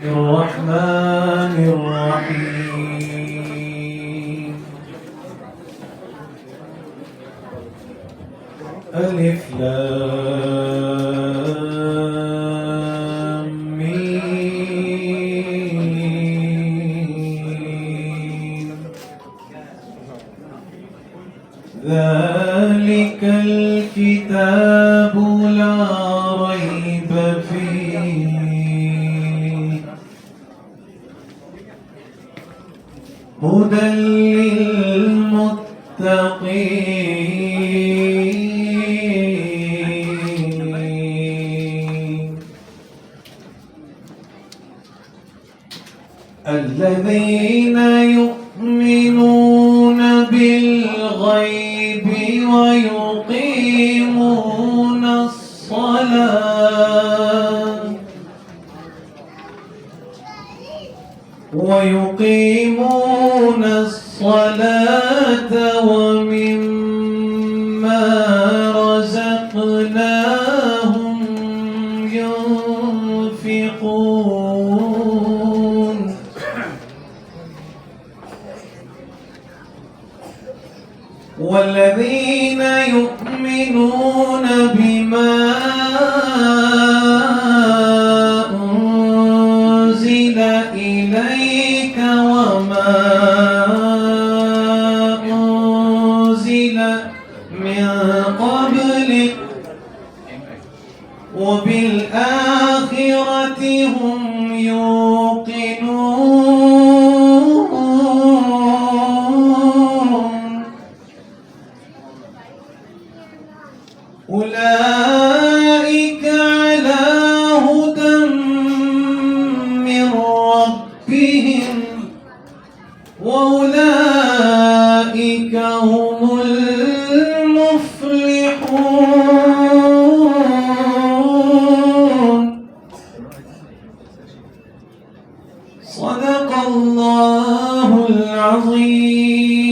الرحمن الرحيم ألف لام ميم ذلك الكتاب لا ريب فيه هدى للمتقين الذين يؤمنون بالغيب ويقيمون الصلاة ومما رزقناهم ينفقون والذين يؤمنون بما أنزل إليك وما أنزل من قبلك وبالآخرة هم يوقنون أولئك على هدى من ربهم وأولئك هم المفلحون صدق الله العظيم.